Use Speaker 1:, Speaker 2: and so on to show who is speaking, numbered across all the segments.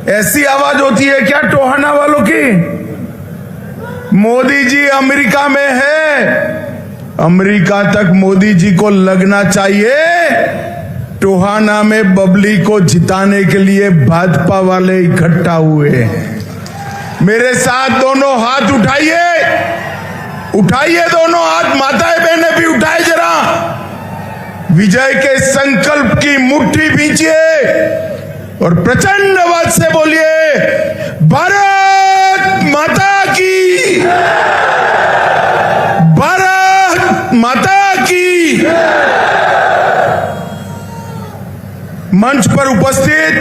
Speaker 1: ऐसी आवाज होती है क्या टोहाना वालों की? मोदी जी अमेरिका में है, अमेरिका तक मोदी जी को लगना चाहिए। टोहाना में बबली को जिताने के लिए भाजपा वाले इकट्ठा हुए हैं। मेरे साथ दोनों हाथ उठाइए, उठाइए दोनों हाथ, माताएं बहनें भी उठाए जरा। विजय के संकल्प की मुट्ठी भींचिए और प्रचंड आवाज से बोलिए, भारत माता की, भारत माता की। मंच पर उपस्थित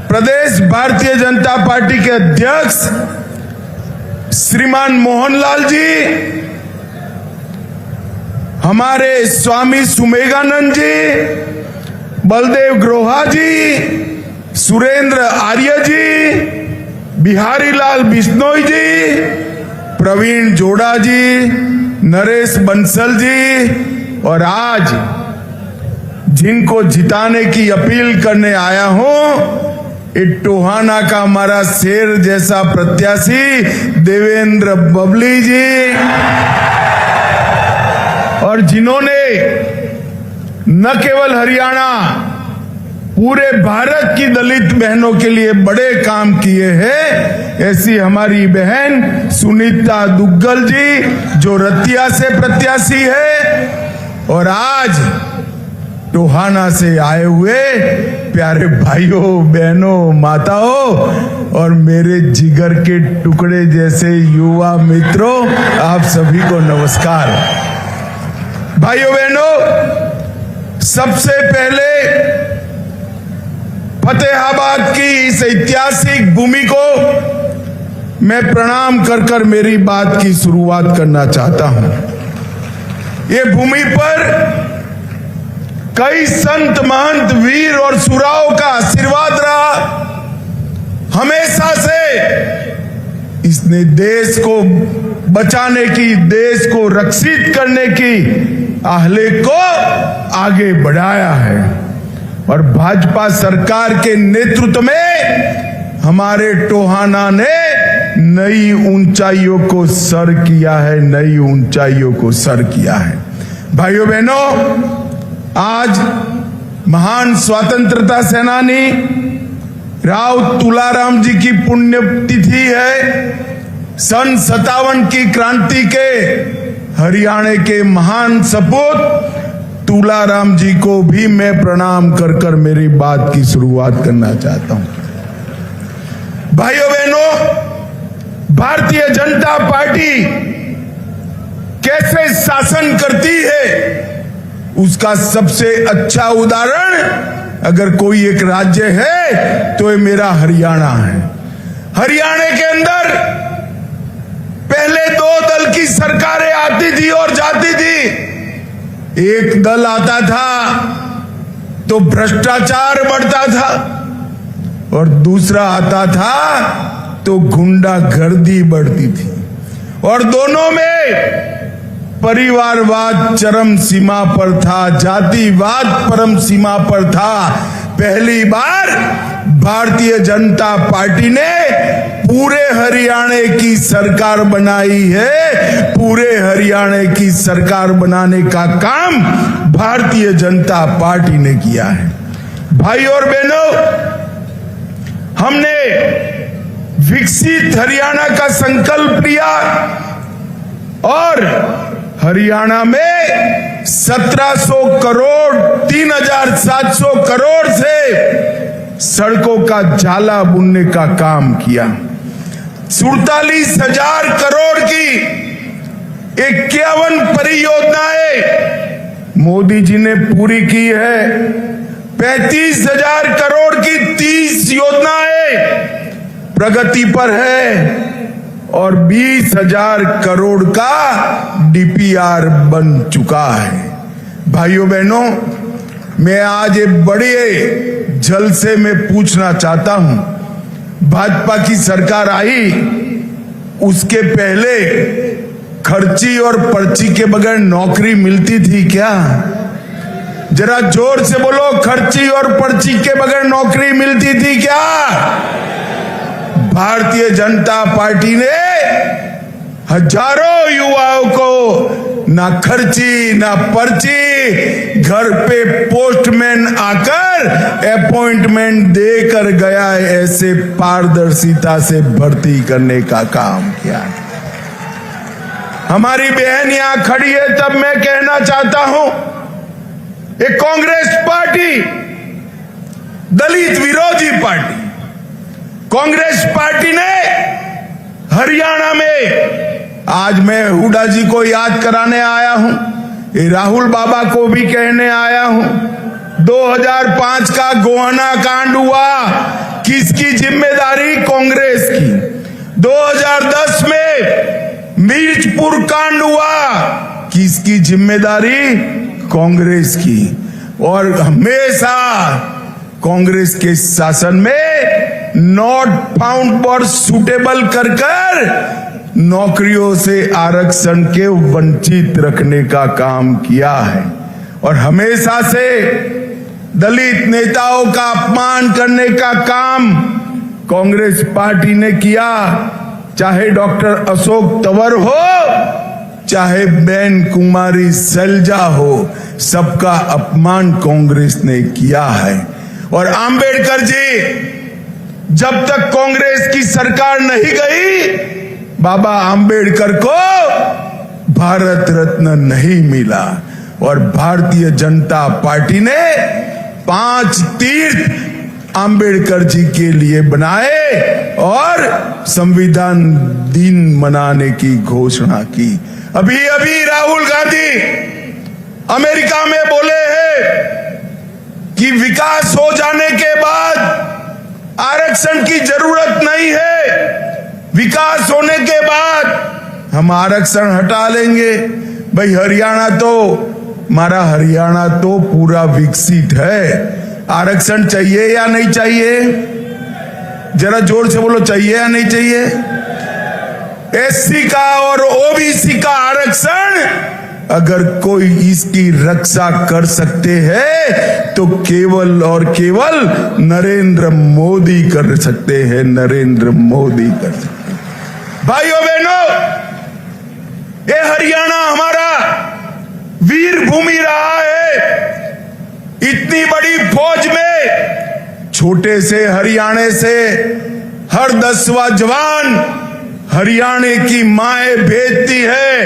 Speaker 1: प्रदेश भारतीय जनता पार्टी के अध्यक्ष श्रीमान मोहनलाल जी, हमारे स्वामी सुमेगानंद जी, बलदेव ग्रोहा जी, सुरेंद्र आर्य जी, बिहारी लाल बिश्नोई जी, प्रवीण जोड़ा जी, नरेश बंसल जी, और आज जिनको जिताने की अपील करने आया हूं, टोहाना का हमारा शेर जैसा प्रत्याशी देवेंद्र बबली जी, और जिन्होंने न केवल हरियाणा, पूरे भारत की दलित बहनों के लिए बड़े काम किए हैं, ऐसी हमारी बहन सुनीता दुग्गल जी जो रतिया से प्रत्याशी है, और आज टोहाना से आए हुए प्यारे भाइयों बहनों माताओं और मेरे जिगर के टुकड़े जैसे युवा मित्रों, आप सभी को नमस्कार। भाइयों बहनों, सबसे पहले फतेहाबाद की इस ऐतिहासिक भूमि को मैं प्रणाम कर कर मेरी बात की शुरुआत करना चाहता हूं। ये भूमि पर कई संत महंत वीर और सुराओं का आशीर्वाद रहा। हमेशा से इसने देश को बचाने की, देश को रक्षित करने की आहले को आगे बढ़ाया है, और भाजपा सरकार के नेतृत्व में हमारे टोहाना ने नई ऊंचाइयों को सर किया है, नई ऊंचाइयों को सर किया है। भाइयों बहनों, आज महान स्वतंत्रता सेनानी राव तुलाराम जी की पुण्यतिथि है। सन 57 की क्रांति के हरियाणा के महान सपूत तुलाराम जी को भी मैं प्रणाम कर कर मेरी बात की शुरुआत करना चाहता हूं। भाइयों बहनों, भारतीय जनता पार्टी कैसे शासन करती है उसका सबसे अच्छा उदाहरण अगर कोई एक राज्य है तो ये मेरा हरियाणा है। हरियाणा के अंदर पहले दो दल की सरकारें आती थी और जाती थी। एक दल आता था तो भ्रष्टाचार बढ़ता था, और दूसरा आता था तो गुंडागर्दी बढ़ती थी, और दोनों में परिवारवाद चरम सीमा पर था, जातिवाद परम सीमा पर था। पहली बार भारतीय जनता पार्टी ने पूरे हरियाणा की सरकार बनाई है। पूरे हरियाणा की सरकार बनाने का काम भारतीय जनता पार्टी ने किया है। भाई और बहनों, हमने विकसित हरियाणा का संकल्प लिया और हरियाणा में 1700 करोड़ 3700 करोड़ से सड़कों का जाला बुनने का काम किया। 47,000 करोड़ की 51 परियोजनाएं मोदी जी ने पूरी की है। 35,000 करोड़ की 30 योजनाएं प्रगति पर है, और 20,000 करोड़ का डीपीआर बन चुका है। भाइयों बहनों, मैं आज एक बड़े जलसे में पूछना चाहता हूं, भाजपा की सरकार आई उसके पहले खर्ची और पर्ची के बगैर नौकरी मिलती थी क्या? जरा जोर से बोलो, खर्ची और पर्ची के बगैर नौकरी मिलती थी क्या? भारतीय जनता पार्टी ने हजारों युवाओं को ना खर्ची ना पर्ची, घर पे पोस्टमैन आकर अपॉइंटमेंट देकर गया, ऐसे पारदर्शिता से भर्ती करने का काम किया। हमारी बहन यहां खड़ी है, तब मैं कहना चाहता हूं, एक कांग्रेस पार्टी दलित विरोधी पार्टी, कांग्रेस पार्टी ने हरियाणा में, आज मैं हुड्डा जी को याद कराने आया हूं, ये राहुल बाबा को भी कहने आया हूं, 2005 का गोहाना कांड हुआ, किसकी जिम्मेदारी? कांग्रेस की। 2010 में मिर्चपुर कांड हुआ, किसकी जिम्मेदारी? कांग्रेस की। और हमेशा कांग्रेस के शासन में नॉट फाउंड फॉर सुटेबल कर नौकरियों से आरक्षण के वंचित रखने का काम किया है, और हमेशा से दलित नेताओं का अपमान करने का काम कांग्रेस पार्टी ने किया। चाहे डॉक्टर अशोक तंवर हो, चाहे बेन कुमारी सैलजा हो, सबका अपमान कांग्रेस ने किया है। और आंबेडकर जी, जब तक कांग्रेस की सरकार नहीं गई, बाबा आंबेडकर को भारत रत्न नहीं मिला। और भारतीय जनता पार्टी ने 5 तीर्थ आंबेडकर जी के लिए बनाए और संविधान दिन मनाने की घोषणा की। अभी अभी राहुल गांधी अमेरिका में बोले हैं कि विकास हो जाने के बाद आरक्षण की जरूरत नहीं है, विकास होने के बाद हम आरक्षण हटा लेंगे। भाई हरियाणा तो, हमारा हरियाणा तो पूरा विकसित है। आरक्षण चाहिए या नहीं चाहिए? जरा जोर से बोलो, चाहिए या नहीं चाहिए? एससी का और ओबीसी का आरक्षण अगर कोई इसकी रक्षा कर सकते हैं तो केवल और केवल नरेंद्र मोदी कर सकते हैं, नरेंद्र मोदी कर सकते हैं। भाइयों बहनों, ये हरियाणा हमारा वीर भूमि रहा है। इतनी बड़ी फौज में छोटे से हरियाणे से हर 10वां जवान हरियाणे की माएं भेजती है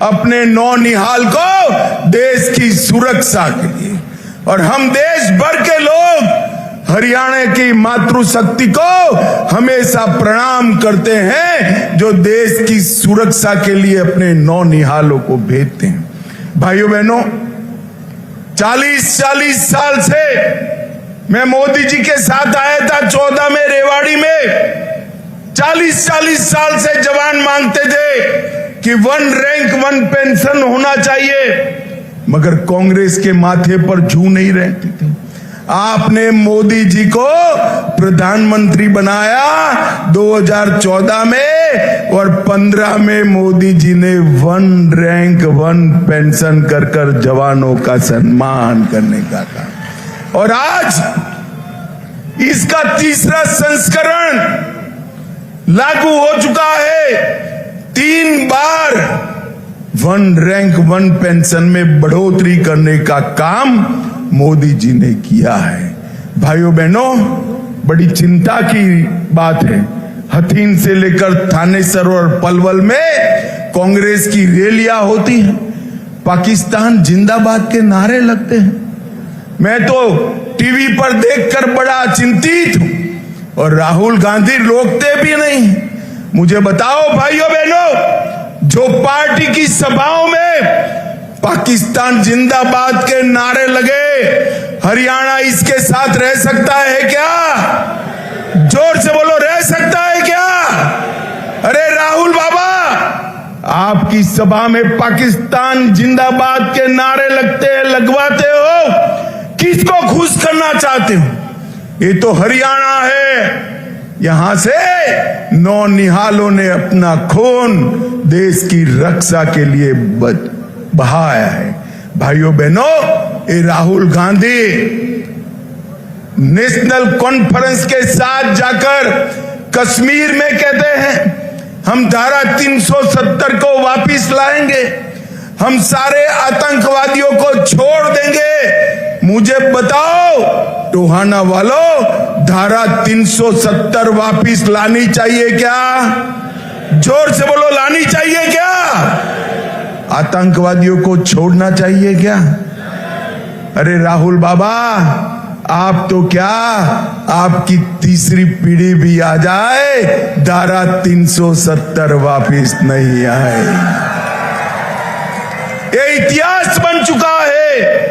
Speaker 1: अपने नौनिहाल को देश की सुरक्षा के लिए। और हम देश भर के लोग हरियाणा की मातृशक्ति को हमेशा प्रणाम करते हैं, जो देश की सुरक्षा के लिए अपने नौनिहालों को भेजते हैं। भाइयों बहनों, 40 साल से मैं मोदी जी के साथ आया था 14 में रेवाड़ी में। 40 साल से जवान मांगते थे कि 1 रैंक 1 पेंशन होना चाहिए, मगर कांग्रेस के माथे पर जू नहीं रहती थी। आपने मोदी जी को प्रधानमंत्री बनाया 2014 में, और 15 में मोदी जी ने 1 रैंक 1 पेंशन कर जवानों का सम्मान करने का काम। और आज इसका 3रा संस्करण लागू हो चुका है। 3 बार 1 रैंक 1 पेंशन में बढ़ोतरी करने का काम मोदी जी ने किया है। भाइयों बहनों, बड़ी चिंता की बात है, हथीन से लेकर थानेसर और पलवल में कांग्रेस की रैलियां होती हैं, पाकिस्तान जिंदाबाद के नारे लगते हैं। मैं तो टीवी पर देखकर बड़ा चिंतित हूं, और राहुल गांधी रोकते भी नहीं। मुझे बताओ भाइयों बहनों, जो पार्टी की सभाओं में पाकिस्तान जिंदाबाद के नारे लगे, हरियाणा इसके साथ रह सकता है क्या? जोर से बोलो, रह सकता है क्या? अरे राहुल बाबा, आपकी सभा में पाकिस्तान जिंदाबाद के नारे लगवाते हो, किसको खुश करना चाहते हो? ये तो हरियाणा है, यहां से नौनिहालों ने अपना खून देश की रक्षा के लिए बहाया है। भाइयों बहनों, ये राहुल गांधी नेशनल कॉन्फ्रेंस के साथ जाकर कश्मीर में कहते हैं हम धारा 370 को वापस लाएंगे, हम सारे आतंकवादियों को छोड़ देंगे। मुझे बताओ टोहाना वालों, धारा 370 वापस लानी चाहिए क्या? जोर से बोलो, लानी चाहिए क्या? आतंकवादियों को छोड़ना चाहिए क्या? अरे राहुल बाबा, आप तो क्या, आपकी तीसरी पीढ़ी भी आ जाए, धारा 370 वापस नहीं आए। ये इतिहास बन चुका है।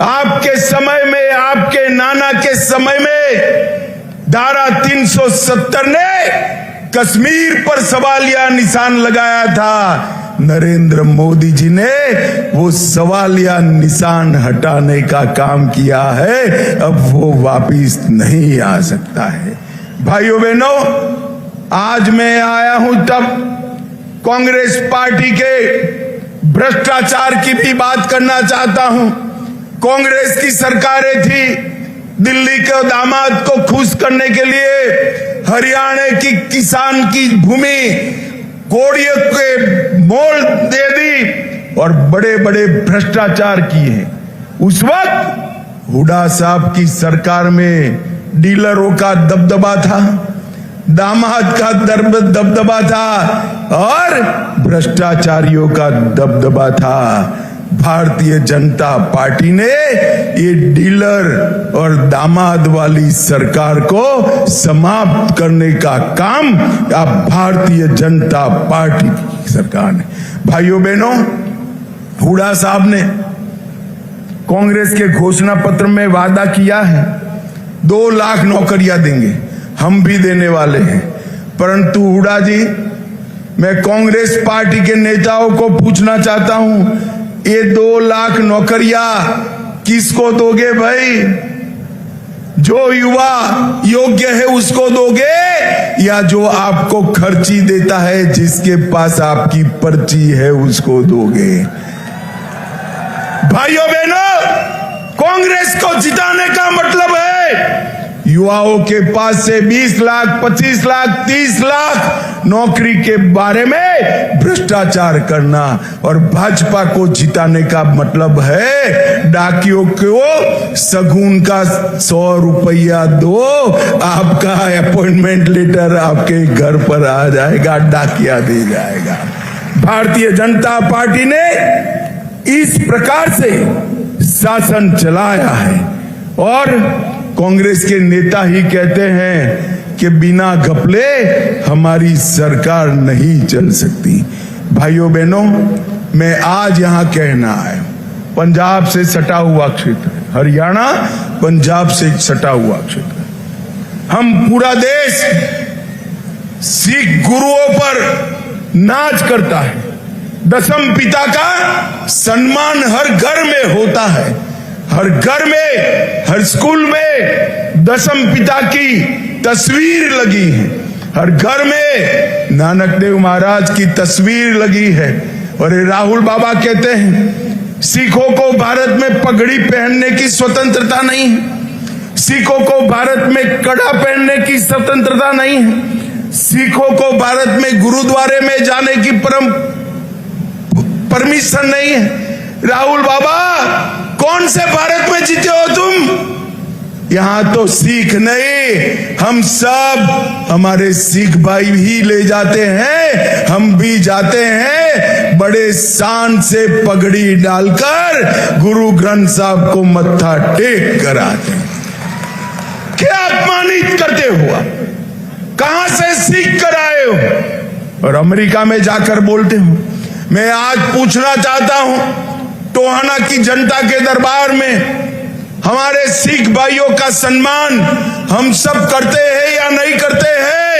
Speaker 1: आपके समय में, आपके नाना के समय में धारा 370 ने कश्मीर पर सवालिया निशान लगाया था। नरेंद्र मोदी जी ने वो सवालिया निशान हटाने का काम किया है, अब वो वापिस नहीं आ सकता है। भाइयों बहनों, आज मैं आया हूं तब कांग्रेस पार्टी के भ्रष्टाचार की भी बात करना चाहता हूं। कांग्रेस की सरकारें थी, दिल्ली के दामाद को खुश करने के लिए हरियाणा की किसान की भूमि कोड़ियों के मोल दे दी और बड़े बड़े भ्रष्टाचार किए। उस वक्त हुड्डा साहब की सरकार में डीलरों का दबदबा था, दामाद का दबदबा था और भ्रष्टाचारियों का दबदबा था। भारतीय जनता पार्टी ने ये डीलर और दामाद वाली सरकार को समाप्त करने का काम अब भारतीय जनता पार्टी की सरकार ने। भाइयों बहनों, हुड्डा साहब ने कांग्रेस के घोषणा पत्र में वादा किया है 2 लाख नौकरियां देंगे, हम भी देने वाले हैं। परंतु हुड्डा जी, मैं कांग्रेस पार्टी के नेताओं को पूछना चाहता हूं, ये 2 लाख नौकरियां किसको दोगे भाई? जो युवा योग्य है उसको दोगे या जो आपको खर्ची देता है, जिसके पास आपकी पर्ची है, उसको दोगे? भाइयों बहनों, कांग्रेस को जिताने का मतलब है युवाओं के पास से 20 लाख, 25 लाख, 30 लाख नौकरी के बारे में भ्रष्टाचार करना। और भाजपा को जिताने का मतलब है डाकियों को सगुन का 100 रुपया दो, आपका अपॉइंटमेंट लेटर आपके घर पर आ जाएगा, डाकिया दे जाएगा। भारतीय जनता पार्टी ने इस प्रकार से शासन चलाया है और कांग्रेस के नेता ही कहते हैं कि बिना घपले हमारी सरकार नहीं चल सकती। भाइयों बहनों, मैं आज यहां कहना है, पंजाब से सटा हुआ क्षेत्र है, हरियाणा पंजाब से सटा हुआ क्षेत्र है। हम पूरा देश सिख गुरुओं पर नाच करता है, दशम पिता का सम्मान हर घर में होता है, हर घर में, हर स्कूल में दशम पिता की तस्वीर लगी है, हर घर में नानक देव महाराज की तस्वीर लगी है। और राहुल बाबा कहते हैं सिखों को भारत में पगड़ी पहनने की स्वतंत्रता नहीं है, सिखों को भारत में कड़ा पहनने की स्वतंत्रता नहीं है, सिखों को भारत में गुरुद्वारे में जाने की परमिशन नहीं है। राहुल बाबा, कौन से भारत में जीते हो तुम? यहां तो सीख नहीं, हम सब, हमारे सिख भाई भी ले जाते हैं, हम भी जाते हैं, बड़े शान से पगड़ी डालकर गुरु ग्रंथ साहब को मत्था टेक कर आते हैं। क्या अपमानित करते हुआ, कहां से सीख कर आए हो और अमेरिका में जाकर बोलते हो? मैं आज पूछना चाहता हूं टोहाना की जनता के दरबार में, हमारे सिख भाइयों का सम्मान हम सब करते हैं या नहीं करते हैं?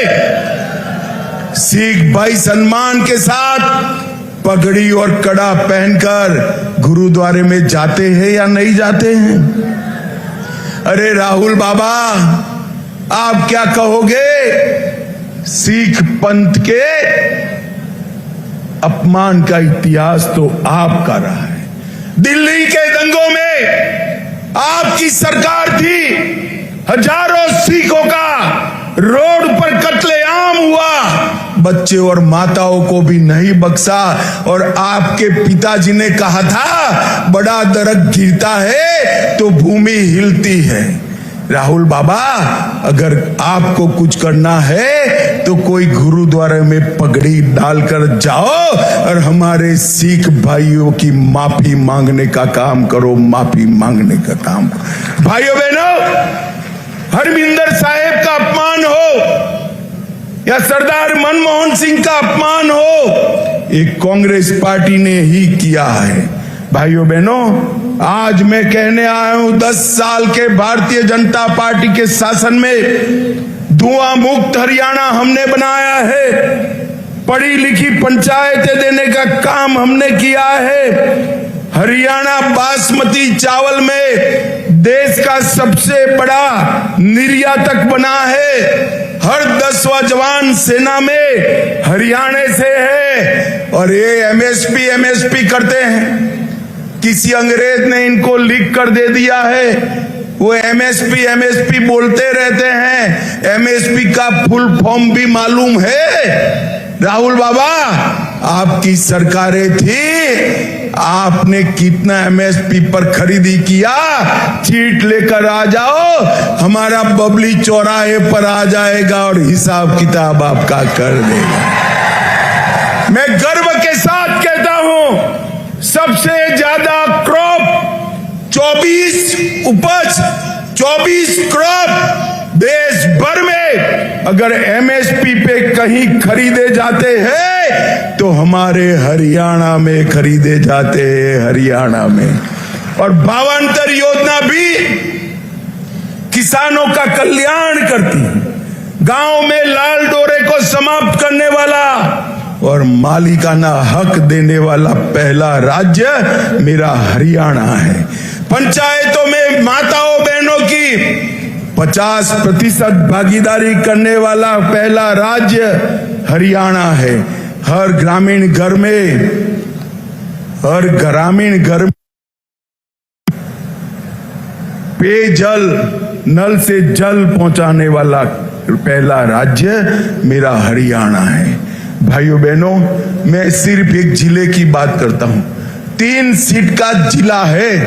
Speaker 1: सिख भाई सम्मान के साथ पगड़ी और कड़ा पहनकर गुरुद्वारे में जाते हैं या नहीं जाते हैं? अरे राहुल बाबा, आप क्या कहोगे? सिख पंथ के अपमान का इतिहास तो आपका रहा है। दिल्ली के दंगों में आपकी सरकार थी, हजारों सिखों का रोड पर कत्लेआम हुआ, बच्चे और माताओं को भी नहीं बख्शा। और आपके पिताजी ने कहा था बड़ा दरख्त गिरता है तो भूमि हिलती है। राहुल बाबा, अगर आपको कुछ करना है तो कोई गुरुद्वारे में पगड़ी डालकर जाओ और हमारे सिख भाइयों की माफी मांगने का काम करो, माफी मांगने का काम करो। भाइयों बहनों, हरमिंदर साहेब का अपमान हो या सरदार मनमोहन सिंह का अपमान हो, एक कांग्रेस पार्टी ने ही किया है। भाइयों बहनों, आज मैं कहने आया हूं 10 साल के भारतीय जनता पार्टी के शासन में धुआं मुक्त हरियाणा हमने बनाया है, पढ़ी लिखी पंचायतें देने का काम हमने किया है, हरियाणा बासमती चावल में देश का सबसे बड़ा निर्यातक बना है, हर 10वां जवान सेना में हरियाणा से है। और ये एमएसपी करते हैं, किसी अंग्रेज ने इनको लिख कर दे दिया है, वो एमएसपी बोलते रहते हैं। एमएसपी का फुल फॉर्म भी मालूम है? राहुल बाबा, आपकी सरकारें थी, आपने कितना एमएसपी पर खरीदी किया? चीट लेकर आ जाओ, हमारा बबली चौराहे पर आ जाएगा और हिसाब किताब आपका कर देगा। मैं गर्व के साथ कहता हूं, सबसे ज्यादा क्रॉप 24 क्रॉप देश भर में अगर एमएसपी पे कहीं खरीदे जाते हैं तो हमारे हरियाणा में खरीदे जाते हैं, हरियाणा में। और भावांतर योजना भी किसानों का कल्याण करती है, गांव में लाल डोरे को समाप्त करने वाला और मालिकाना हक देने वाला पहला राज्य मेरा हरियाणा है। पंचायतों में माताओं बहनों की 50% भागीदारी करने वाला पहला राज्य हरियाणा है। हर ग्रामीण घर में पेयजल, नल से जल पहुंचाने वाला पहला राज्य मेरा हरियाणा है। भाइयों बहनों, मैं सिर्फ एक जिले की बात करता हूं। 3 सीट का जिला है,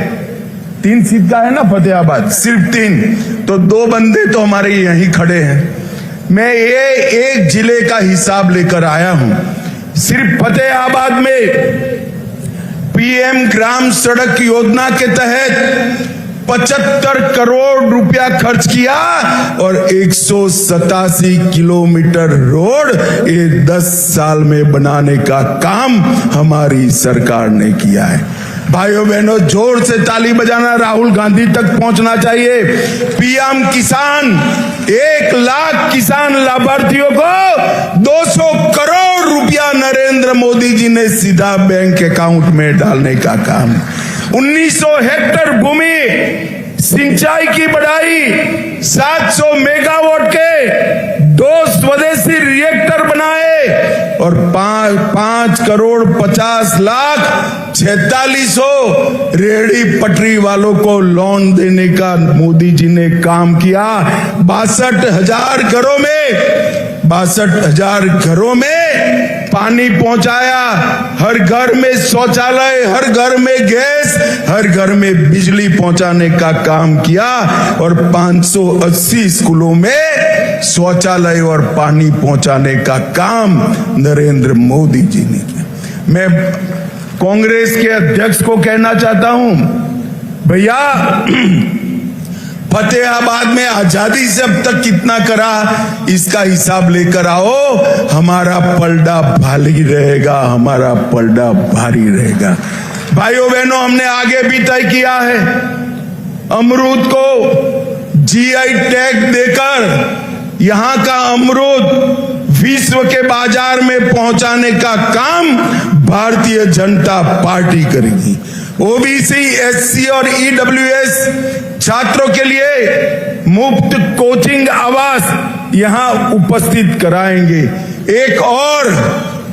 Speaker 1: 3 सीट का है ना फतेहाबाद, सिर्फ 3, तो 2 बंदे तो हमारे यहीं खड़े हैं। मैं ये एक जिले का हिसाब लेकर आया हूं। सिर्फ फतेहाबाद में पीएम ग्राम सड़क योजना के तहत 75 करोड़ रुपया खर्च किया और 187 किलोमीटर रोड ये 10 साल में बनाने का काम हमारी सरकार ने किया है। भाइयों बहनों, जोर से ताली बजाना, राहुल गांधी तक पहुंचना चाहिए। पीएम किसान, 1 लाख किसान लाभार्थियों को 200 करोड़ रुपया नरेंद्र मोदी जी ने सीधा बैंक अकाउंट में डालने का काम। 1900 हेक्टेयर भूमि सिंचाई की बढ़ाई, 700 मेगावाट के 2 स्वदेशी रिएक्टर बनाए और 5 करोड़ 50 लाख 4600 रेहड़ी पटरी वालों को लोन देने का मोदी जी ने काम किया। 62,000 घरों में पानी पहुंचाया, हर घर में शौचालय, हर घर में गैस, हर घर में बिजली पहुंचाने का काम किया और 580 स्कूलों में शौचालय और पानी पहुंचाने का काम नरेंद्र मोदी जी ने किया। मैं कांग्रेस के अध्यक्ष को कहना चाहता हूं, भैया फतेहाबाद में आजादी से अब तक कितना करा इसका हिसाब लेकर आओ, हमारा पलड़ा भारी रहेगा, हमारा पलड़ा भारी रहेगा। भाइयों बहनों, हमने आगे भी तय किया है, अमरूद को जीआई टैग देकर यहां का अमरूद विश्व के बाजार में पहुंचाने का काम भारतीय जनता पार्टी करेगी। ओबीसी, एससी और ईडब्ल्यूएस छात्रों के लिए मुफ्त कोचिंग आवास यहां उपस्थित कराएंगे। एक और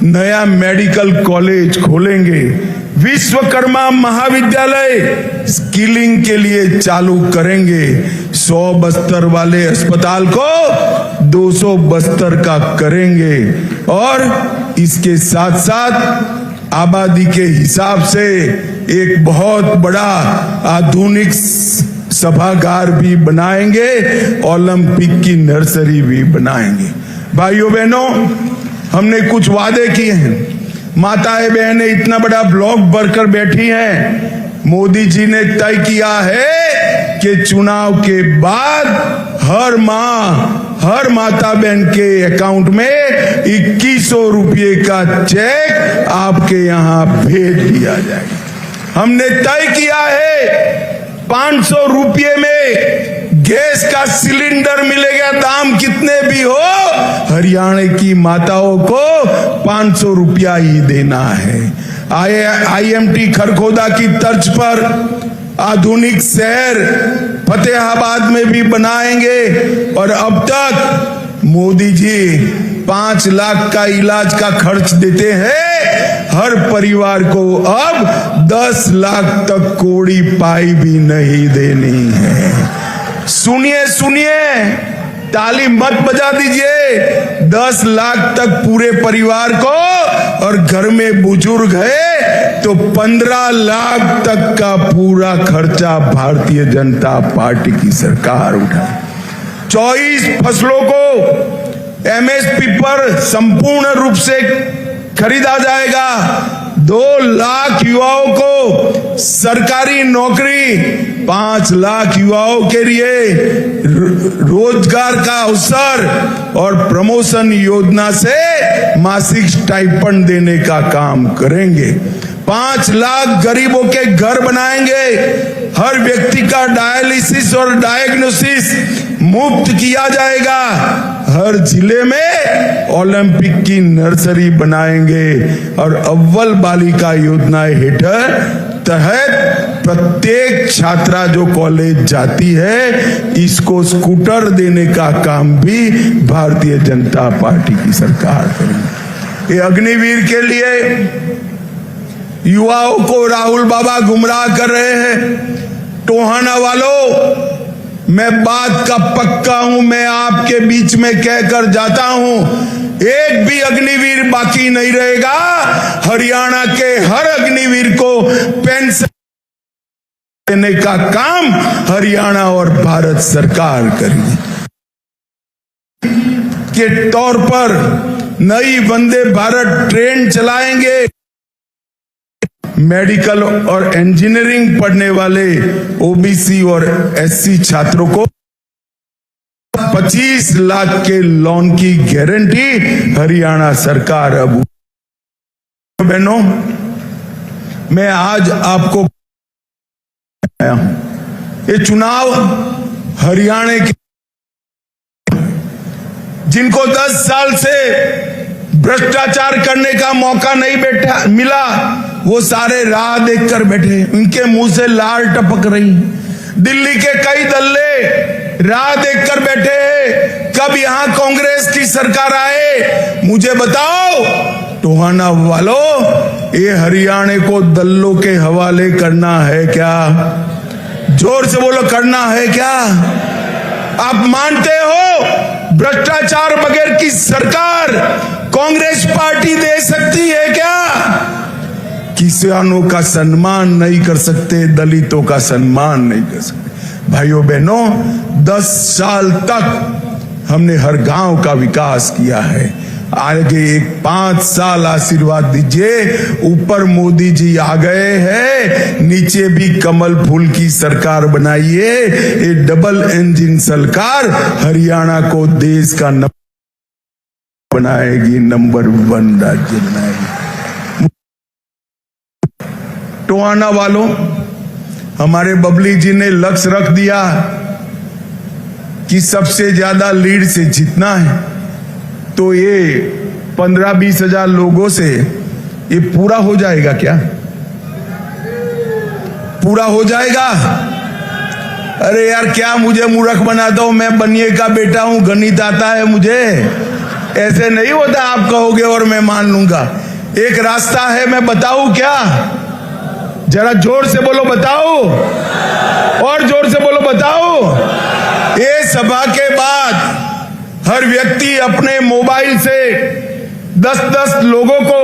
Speaker 1: नया मेडिकल कॉलेज खोलेंगे। विश्वकर्मा महाविद्यालय स्किलिंग के लिए चालू करेंगे। 100 बस्तर वाले अस्पताल को 200 बस्तर का करेंगे और इसके साथ साथ आबादी के हिसाब से एक बहुत बड़ा आधुनिक सभागार भी बनाएंगे, ओलंपिक की नर्सरी भी बनाएंगे। भाइयों बहनों, हमने कुछ वादे किए हैं। माताएं बहनें इतना बड़ा ब्लॉक भरकर बैठी हैं। मोदी जी ने तय किया है कि चुनाव के बाद हर माह हर माता बहन के अकाउंट में 2100 रुपये का चेक आपके यहाँ भेज दिया जाएगा। हमने तय किया है 500 रुपये में गैस का सिलेंडर मिलेगा, दाम कितने भी हो, हरियाणा की माताओं को 500 रुपया ही देना है। IMT खरखोदा की तर्ज पर आधुनिक शहर फतेहाबाद में भी बनाएंगे और अब तक मोदी जी 5 लाख का इलाज का खर्च देते हैं। हर परिवार को अब 10 लाख तक कोड़ी पाई भी नहीं देनी है। सुनिए सुनिए, ताली मत बजा दीजिए। 10 लाख तक पूरे परिवार को, और घर में बुजुर्ग है तो 15 लाख तक का पूरा खर्चा भारतीय जनता पार्टी की सरकार उठाए। 24 फसलों को MSP पर संपूर्ण रूप से खरीदा जाएगा। 2 लाख युवाओं को सरकारी नौकरी, 5 लाख युवाओं के लिए रोजगार का अवसर और प्रमोशन योजना से मासिक स्टाइपेंड देने का काम करेंगे। 5 लाख गरीबों के घर बनाएंगे। हर व्यक्ति का डायलिसिस और डायग्नोसिस मुफ्त किया जाएगा। हर जिले में ओलंपिक की नर्सरी बनाएंगे और अव्वल बालिका योजना हेठर तहत प्रत्येक छात्रा जो कॉलेज जाती है इसको स्कूटर देने का काम भी भारतीय जनता पार्टी की सरकार करेगी। ये अग्निवीर के लिए युवाओं को राहुल बाबा गुमराह कर रहे हैं। टोहाना वालों, मैं बात का पक्का हूं, मैं आपके बीच में कहकर जाता हूं, एक भी अग्निवीर बाकी नहीं रहेगा। हरियाणा के हर अग्निवीर को पेंशन देने का काम हरियाणा और भारत सरकार करेगी। के तौर पर नई वंदे भारत ट्रेन चलाएंगे। मेडिकल और इंजीनियरिंग पढ़ने वाले OBC और SC छात्रों को 25 लाख के लोन की गारंटी हरियाणा सरकार। अब बहनों, मैं आज आपको आया हूं, ये चुनाव हरियाणा के जिनको 10 साल से भ्रष्टाचार करने का मौका नहीं मिला, वो सारे राह देखकर बैठे, उनके मुंह से लार टपक रही। दिल्ली के कई दल्ले राह देखकर बैठे हैं, कब यहां कांग्रेस की सरकार आए। मुझे बताओ टोहाना वालों, ये हरियाणा को दल्लों के हवाले करना है क्या? जोर से बोलो, करना है क्या? आप मानते हो भ्रष्टाचार बगैर की सरकार कांग्रेस पार्टी दे सकती है क्या? किसानों का सम्मान नहीं कर सकते, दलितों का सम्मान नहीं कर सकते। भाइयों बहनों, 10 साल तक हमने हर गांव का विकास किया है। आगे एक 5 साल आशीर्वाद दीजिए। ऊपर मोदी जी आ गए हैं, नीचे भी कमल फूल की सरकार बनाइए। ये डबल इंजन सरकार हरियाणा को देश का बनाएगी, नंबर 1 राज्य बनाएगी। टोहाना वालों, हमारे बबली जी ने लक्ष्य रख दिया कि सबसे ज्यादा लीड से जीतना है, तो ये 15-20 हजार लोगों से ये पूरा हो जाएगा क्या? पूरा हो जाएगा? अरे यार, क्या मुझे मूर्ख बना दो? मैं बनिए का बेटा हूं, गणित आता है मुझे। ऐसे नहीं होता आप कहोगे और मैं मान लूंगा। एक रास्ता है, मैं बताऊं क्या? जरा जोर से बोलो बताओ, और जोर से बोलो बताओ। ये सभा के बाद हर व्यक्ति अपने मोबाइल से 10-10 लोगों को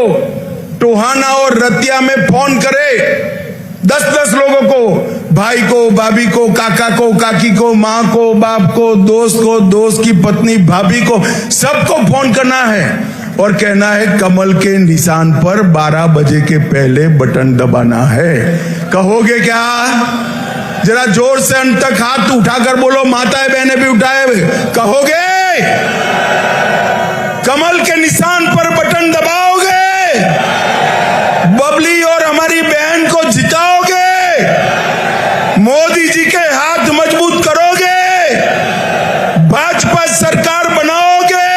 Speaker 1: टोहाना और रतिया में फोन करे, 10-10 लोगों को, भाई को, भाभी को, काका को, काकी को, माँ को, बाप को, दोस्त की पत्नी, भाभी को, सबको फोन करना है और कहना है कमल के निशान पर 12 बजे के पहले बटन दबाना है। कहोगे क्या? जरा जोर से अंत तक हाथ उठाकर बोलो, माताएं बहने भी उठाए हुए, कहोगे कमल के निशान पर बटन दबाओगे, बबली और हमारी बहन को जिताओगे, मोदी जी के हाथ मजबूत करोगे, भाजपा सरकार बनाओगे,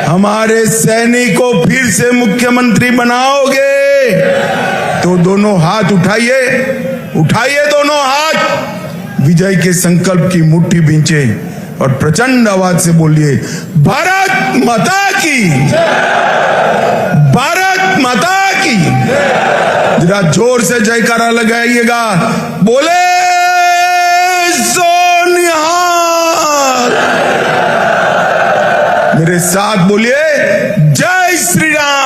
Speaker 1: हमारे सैनिक को फिर से मुख्यमंत्री बनाओगे। तो दोनों हाथ उठाइए, उठाइए दोनों हाथ, विजय के संकल्प की मुट्ठी बींचे और प्रचंड आवाज से बोलिए, भारत माता की, भारत माता की। जरा जोर से जयकारा लगाइएगा, बोले सोनिहाल। मेरे साथ बोलिए, जय श्री राम।